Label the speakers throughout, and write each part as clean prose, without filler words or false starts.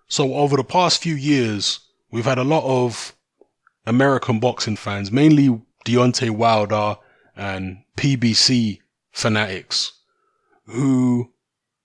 Speaker 1: So over the past few years, we've had a lot of American boxing fans, mainly Deontay Wilder and PBC fanatics, who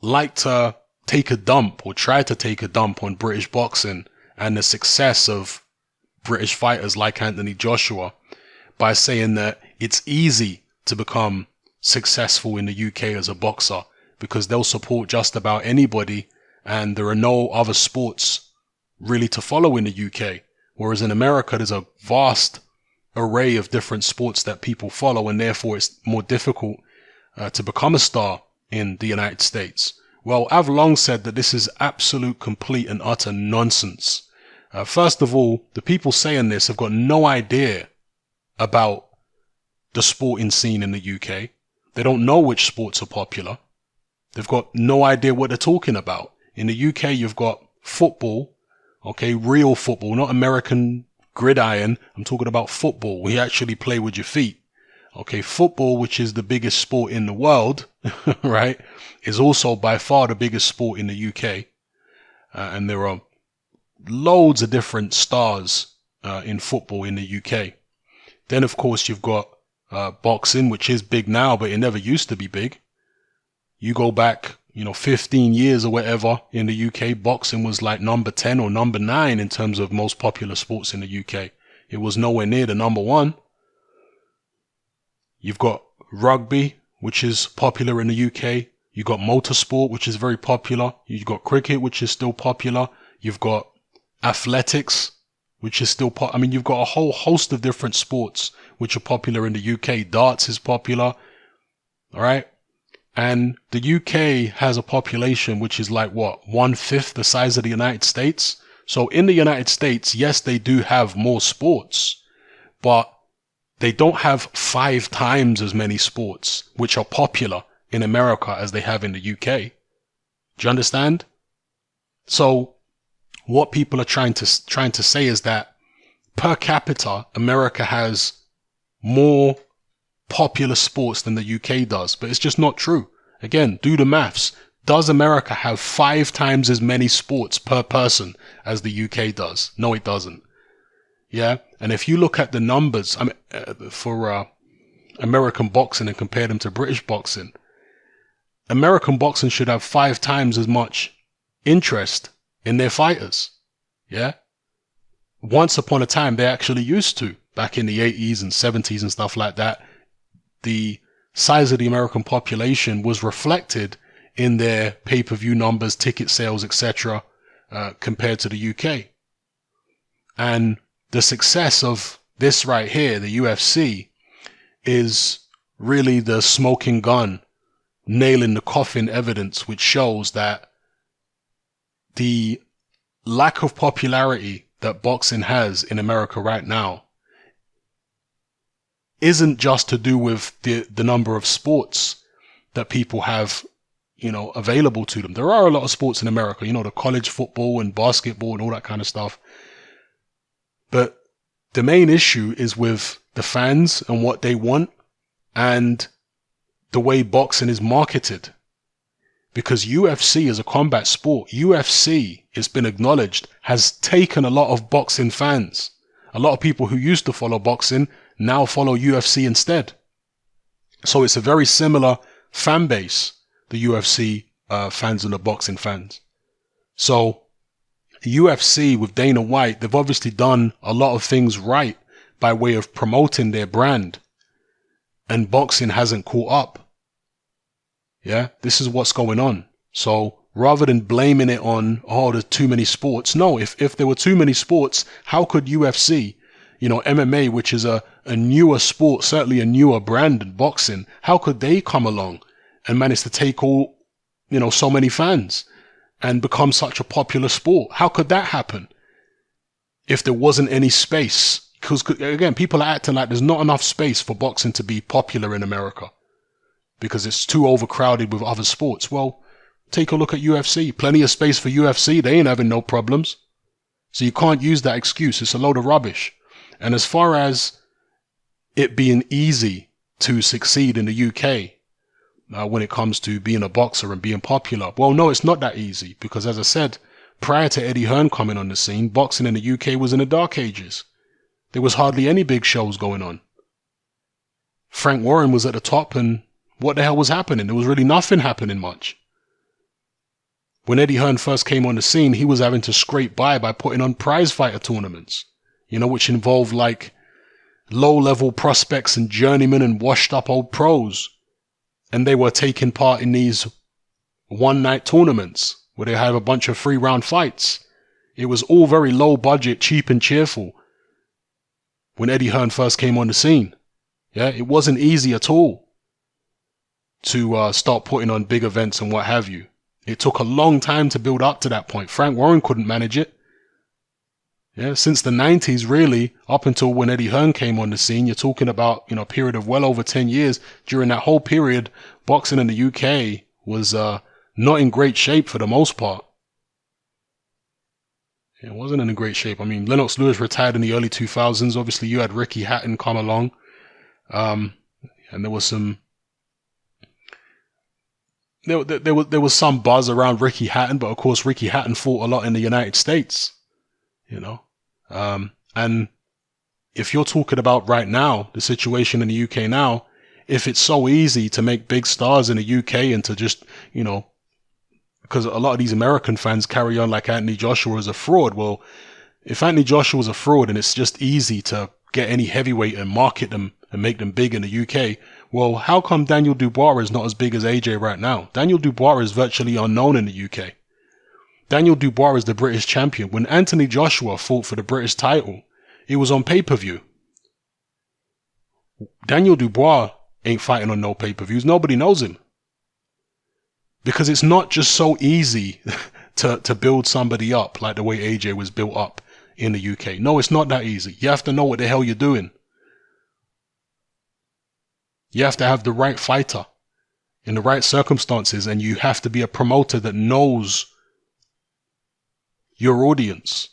Speaker 1: like to take a dump or try to take a dump on British boxing and the success of British fighters like Anthony Joshua by saying that it's easy to become successful in the UK as a boxer because they'll support just about anybody and there are no other sports really to follow in the UK. Whereas in America, there's a vast array of different sports that people follow and therefore it's more difficult to become a star in the United States. Well, I've long said that this is absolute, complete and utter nonsense. First of all, the people saying this have got no idea about the sporting scene in the UK. They don't know which sports are popular. They've got no idea what they're talking about. In the UK, you've got football, okay, real football, not American gridiron. I'm talking about football. We actually play with your feet. Okay, football, which is the biggest sport in the world, right, is also by far the biggest sport in the UK. And there are loads of different stars in football in the UK. Then, of course, you've got boxing, which is big now, but it never used to be big. You go back, 15 years or whatever in the UK, boxing was like number 10 or number 9 in terms of most popular sports in the UK. It was nowhere near the number 1. You've got rugby, which is popular in the UK. You've got motorsport, which is very popular. You've got cricket, which is still popular. You've got athletics, which is still you've got a whole host of different sports which are popular in the UK. Darts is popular. All right. And the UK has a population which is like 1/5 the size of the United States. So in the United States, yes, they do have more sports, but they don't have 5 times as many sports which are popular in America as they have in the UK. Do you understand? So what people are trying to say is that per capita, America has more popular sports than the UK does, but it's just not true. Again, do the maths. Does America have 5 times as many sports per person as the UK does? No, it doesn't. Yeah. And if you look at the numbers for American boxing and compare them to British boxing, American boxing should have 5 times as much interest in their fighters. Yeah. Once upon a time, they actually used to, back in the 80s and 70s and stuff like that. The size of the American population was reflected in their pay-per-view numbers, ticket sales, etc., compared to the UK. And the success of this right here, the UFC, is really the smoking gun, nail in the coffin evidence, which shows that the lack of popularity that boxing has in America right now isn't just to do with the number of sports that people have, available to them. There are a lot of sports in America, the college football and basketball and all that kind of stuff. But the main issue is with the fans and what they want and the way boxing is marketed. Because UFC is a combat sport. UFC, it's been acknowledged, has taken a lot of boxing fans. A lot of people who used to follow boxing now follow UFC instead. So it's a very similar fan base, the UFC fans and the boxing fans. So UFC with Dana White, they've obviously done a lot of things right by way of promoting their brand. And boxing hasn't caught up. Yeah, this is what's going on. So rather than blaming it on, there's too many sports. No, if there were too many sports, how could UFC, MMA, which is a newer sport, certainly a newer brand than boxing, how could they come along and manage to take all, so many fans and become such a popular sport? How could that happen if there wasn't any space? Because again, people are acting like there's not enough space for boxing to be popular in America because it's too overcrowded with other sports. Well, take a look at UFC. Plenty of space for UFC. They ain't having no problems. So you can't use that excuse. It's a load of rubbish. And as far as it being easy to succeed in the UK when it comes to being a boxer and being popular, well, no, it's not that easy because, as I said, prior to Eddie Hearn coming on the scene, boxing in the UK was in the dark ages. There was hardly any big shows going on. Frank Warren was at the top, and what the hell was happening? There was really nothing happening much. When Eddie Hearn first came on the scene, he was having to scrape by putting on prize fighter tournaments, which involved like low-level prospects and journeymen and washed-up old pros. And they were taking part in these one-night tournaments where they have a bunch of three-round fights. It was all very low-budget, cheap and cheerful when Eddie Hearn first came on the scene. Yeah, it wasn't easy at all to start putting on big events and what have you. It took a long time to build up to that point. Frank Warren couldn't manage it. Yeah, since the 90s, really, up until when Eddie Hearn came on the scene, you're talking about, a period of well over 10 years. During that whole period, boxing in the UK was not in great shape for the most part. It wasn't in great shape. I mean, Lennox Lewis retired in the early 2000s. Obviously, you had Ricky Hatton come along. And there was some... There was some buzz around Ricky Hatton, but of course Ricky Hatton fought a lot in the United States, and if you're talking about right now, the situation in the UK now, if it's so easy to make big stars in the UK and to just, because a lot of these American fans carry on like Anthony Joshua is a fraud. Well, if Anthony Joshua is a fraud and it's just easy to get any heavyweight and market them and make them big in the UK, well, how come Daniel Dubois is not as big as AJ right now? Daniel Dubois is virtually unknown in the UK. Daniel Dubois is the British champion. When Anthony Joshua fought for the British title, it was on pay-per-view. Daniel Dubois ain't fighting on no pay-per-views. Nobody knows him. Because it's not just so easy to build somebody up like the way AJ was built up in the UK. No, it's not that easy. You have to know what the hell you're doing. You have to have the right fighter in the right circumstances, and you have to be a promoter that knows your audience.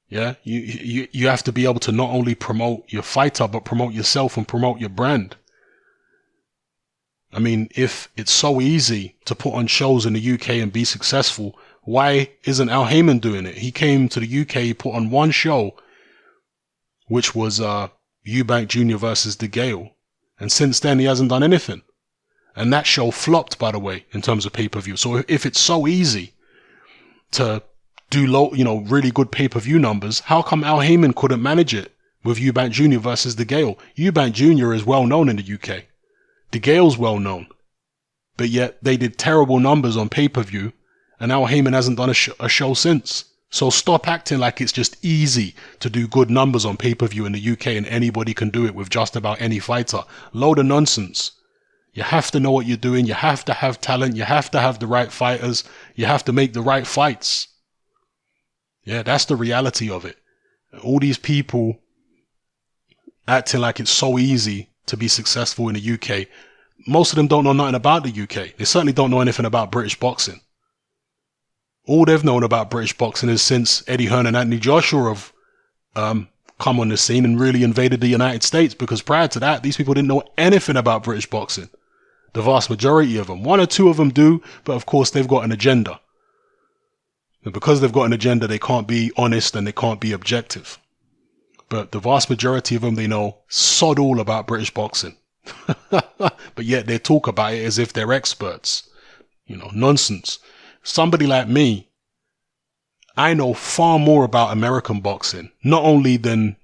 Speaker 1: Yeah, you have to be able to not only promote your fighter, but promote yourself and promote your brand. I mean, if it's so easy to put on shows in the UK and be successful, why isn't Al Heyman doing it? He came to the UK, he put on one show, which was Eubank Jr. versus DeGale. And since then, he hasn't done anything. And that show flopped, by the way, in terms of pay-per-view. So if it's so easy to do really good pay-per-view numbers, how come Al Heyman couldn't manage it with Eubank Jr. versus DeGale? Eubank Jr. is well known in the UK. DeGale's well known. But yet they did terrible numbers on pay-per-view, and Al Heyman hasn't done a show since. So stop acting like it's just easy to do good numbers on pay-per-view in the UK and anybody can do it with just about any fighter. Load of nonsense. You have to know what you're doing. You have to have talent. You have to have the right fighters. You have to make the right fights. Yeah, that's the reality of it. All these people acting like it's so easy to be successful in the UK. Most of them don't know nothing about the UK. They certainly don't know anything about British boxing. All they've known about British boxing is since Eddie Hearn and Anthony Joshua have come on the scene and really invaded the United States, because prior to that, these people didn't know anything about British boxing. The vast majority of them. One or two of them do, but of course they've got an agenda. And because they've got an agenda, they can't be honest and they can't be objective. But the vast majority of them, they know sod all about British boxing. But yet they talk about it as if they're experts. Nonsense. Somebody like me, I know far more about American boxing, not only than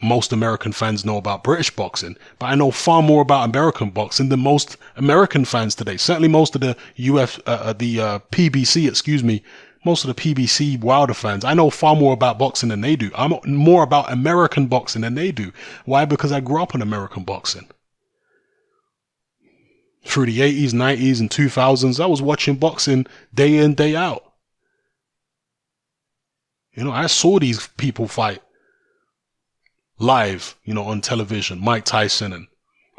Speaker 1: most American fans know about British boxing, but I know far more about American boxing than most American fans today. Certainly most of the PBC, most of the PBC Wilder fans, I know far more about boxing than they do. I'm more about American boxing than they do. Why? Because I grew up in American boxing. Through the 80s, 90s, and 2000s, I was watching boxing day in, day out. I saw these people fight live, on television. Mike Tyson and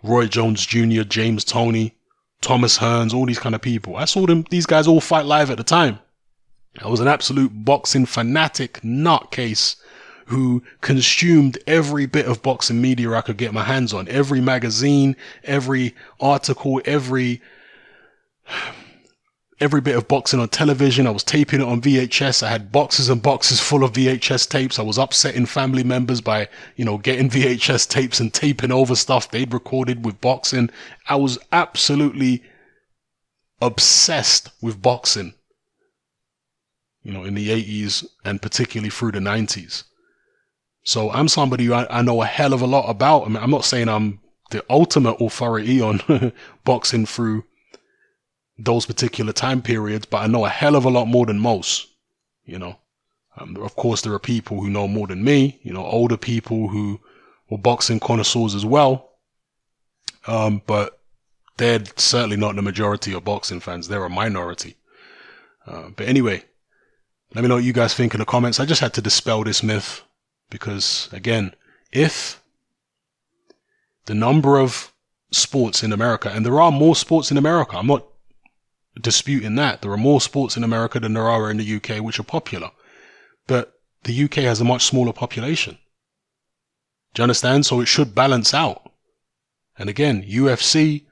Speaker 1: Roy Jones Jr., James Toney, Thomas Hearns, all these kind of people. I saw these guys all fight live at the time. I was an absolute boxing fanatic nutcase who consumed every bit of boxing media I could get my hands on. Every magazine, every article, every every bit of boxing on television. I was taping it on VHS. I had boxes and boxes full of VHS tapes. I was upsetting family members by, getting VHS tapes and taping over stuff they'd recorded with boxing. I was absolutely obsessed with boxing, in the 80s and particularly through the 90s. So I'm somebody who I know a hell of a lot about. I mean, I'm not saying I'm the ultimate authority on boxing through those particular time periods, but I know a hell of a lot more than most, Of course, there are people who know more than me, older people who were boxing connoisseurs as well. But they're certainly not the majority of boxing fans. They're a minority. But anyway, let me know what you guys think in the comments. I just had to dispel this myth because, again, if the number of sports in America, and there are more sports in America, I'm not disputing that. There are more sports in America than there are in the UK, which are popular. But the UK has a much smaller population. Do you understand? So it should balance out. And again, UFC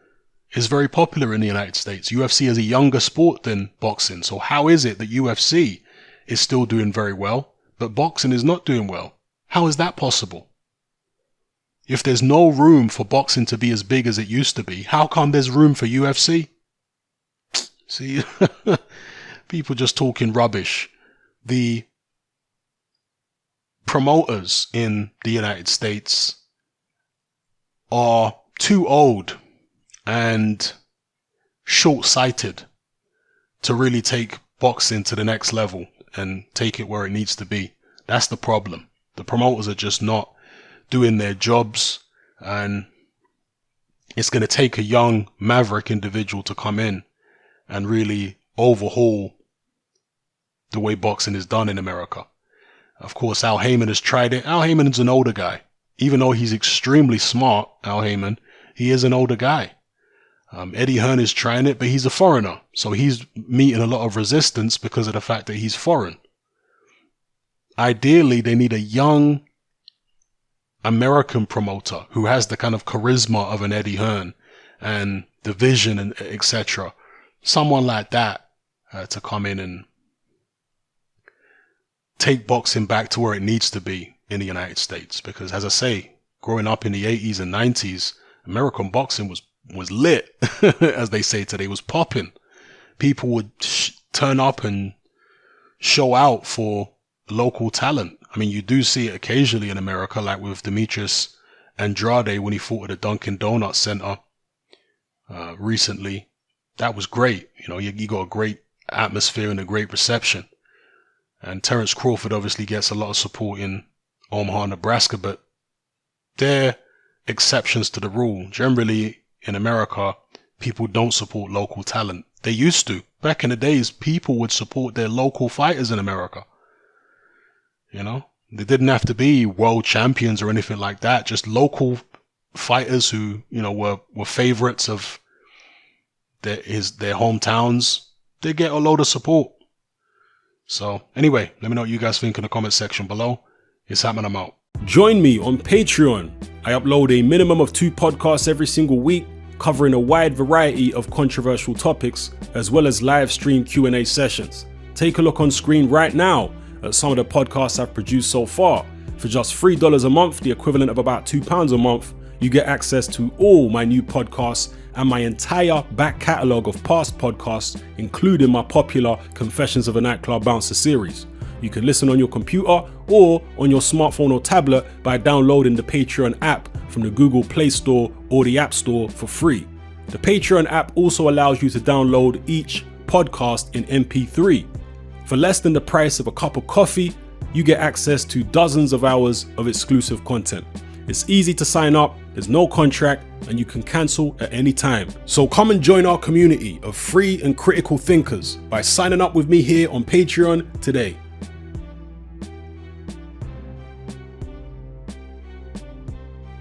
Speaker 1: is very popular in the United States. UFC is a younger sport than boxing. So how is it that UFC is still doing very well, but boxing is not doing well? How is that possible? If there's no room for boxing to be as big as it used to be, how come there's room for UFC? See, people just talking rubbish. The promoters in the United States are too old and short-sighted to really take boxing to the next level and take it where it needs to be. That's the problem. The promoters are just not doing their jobs, and it's going to take a young maverick individual to come in and really overhaul the way boxing is done in America. Of course, Al Heyman has tried it. Al Heyman is an older guy. Even though he's extremely smart, Al Heyman, he is an older guy. Eddie Hearn is trying it, but he's a foreigner. So he's meeting a lot of resistance because of the fact that he's foreign. Ideally, they need a young American promoter who has the kind of charisma of an Eddie Hearn and the vision and etc. Someone like that to come in and take boxing back to where it needs to be in the United States. Because as I say, growing up in the 80s and 90s, American boxing was lit, as they say today, was popping. People would turn up and show out for local talent. I mean, you do see it occasionally in America, like with Demetrius Andrade when he fought at the Dunkin' Donuts Center recently. That was great. You got a great atmosphere and a great reception. And Terence Crawford obviously gets a lot of support in Omaha, Nebraska, but they're exceptions to the rule. Generally, in America, people don't support local talent. They used to. Back in the days, people would support their local fighters in America. They didn't have to be world champions or anything like that. Just local fighters who, were favorites of their hometowns. They get a load of support. So anyway, let me know what you guys think in the comment section below. It's happening, I'm out. Join me on Patreon. I upload a minimum of 2 podcasts every single week, covering a wide variety of controversial topics, as well as live stream Q&A sessions. Take a look on screen right now at some of the podcasts I've produced so far. For just $3 a month, the equivalent of about £2 a month, you get access to all my new podcasts and my entire back catalogue of past podcasts, including my popular Confessions of a Nightclub Bouncer series. You can listen on your computer or on your smartphone or tablet by downloading the Patreon app from the Google Play Store or the App Store for free. The Patreon app also allows you to download each podcast in MP3. For less than the price of a cup of coffee, you get access to dozens of hours of exclusive content. It's easy to sign up, there's no contract, and you can cancel at any time. So come and join our community of free and critical thinkers by signing up with me here on Patreon today.